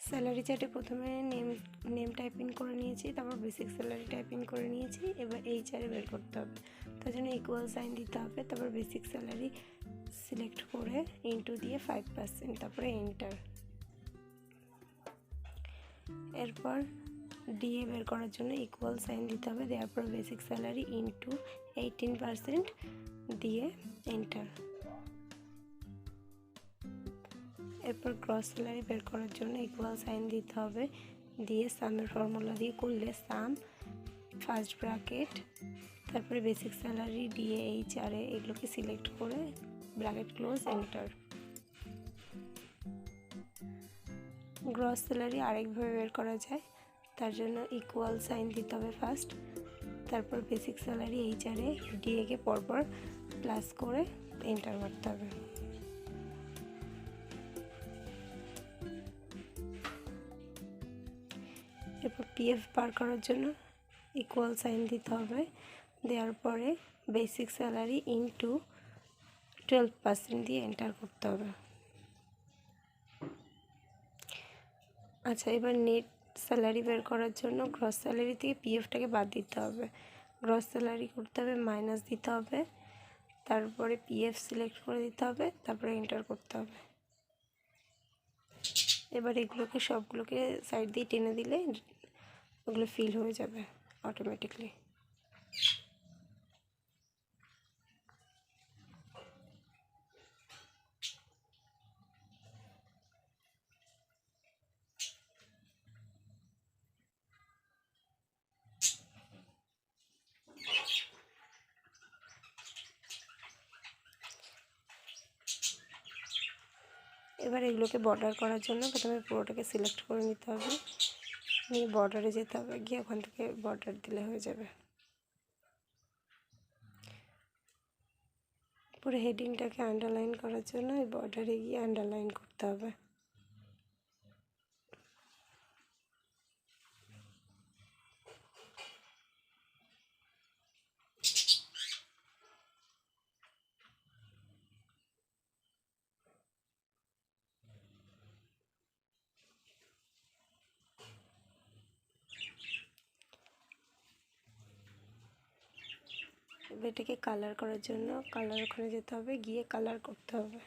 Salary চার্টে প্রথমে name type in করে নিয়েছি, তারপর বেসিক স্যালারি টাইপ ইন করে নিয়েছি। এবার এইচআরে বের করতে হবে, তার জন্য ইকুয়াল সাইন দিতে হবে, তারপর বেসিক স্যালারি সিলেক্ট করে ইনটু দিয়ে 5%, তারপরে এন্টার। এরপর ডিএ বের করার জন্য ইকুয়াল সাইন দিতে হবে, দেওয়ার পর বেসিক স্যালারি ইনটু 18% দিয়ে এন্টার। এরপর গ্রস স্যালারি বের করার জন্য ইকুয়াল সাইন দিতে হবে, দিয়ে সামের ফর্মুলা দিয়ে করলে সাম ফার্স্ট ব্র্যাকেট, তারপরে বেসিক স্যালারি ডিএ এইচআরএ এগুলোকে সিলেক্ট করে bracket close enter. Gross salary আরেকভাবে বের করা যায়, তার জন্য ইকুয়াল সাইন দিতে হবে ফার্স্ট, তারপর বেসিক স্যালারি এইচআরএ ডিএকে পরপর প্লাস করে এন্টার করতে হবে। এরপর পিএফ বার করার জন্য ইকুয়াল সাইন দিতে হবে, দেওয়ার পরে বেসিক স্যালারি ইনটু 12% দিয়ে এন্টার করতে হবে। আচ্ছা, এবার নেট স্যালারি বের করার জন্য গ্রস স্যালারি থেকে পিএফটাকে বাদ দিতে হবে, গ্রস স্যালারি করতে হবে মাইনাস দিতে হবে, তারপরে পিএফ সিলেক্ট করে দিতে হবে, তারপরে এন্টার করতে হবে। এবার এগুলোকে সবগুলোকে সাইড দিয়ে টেনে দিলে ওগুলো ফিল হয়ে যাবে অটোমেটিকলি। এবার এগুলোকে বর্ডার করার জন্য প্রথমে পুরোটাকে সিলেক্ট করে নিতে হবে, নিয়ে বর্ডারে যেতে হবে, গিয়ে ওখান থেকে বর্ডার দিলে হয়ে যাবে। পুরো হেডিংটাকে আন্ডারলাইন করার জন্য এই বর্ডারে গিয়ে আন্ডারলাইন করতে হবে। এটাকে কালার করার জন্য কালার ওখানে যেতে হবে, গিয়ে কালার করতে হবে।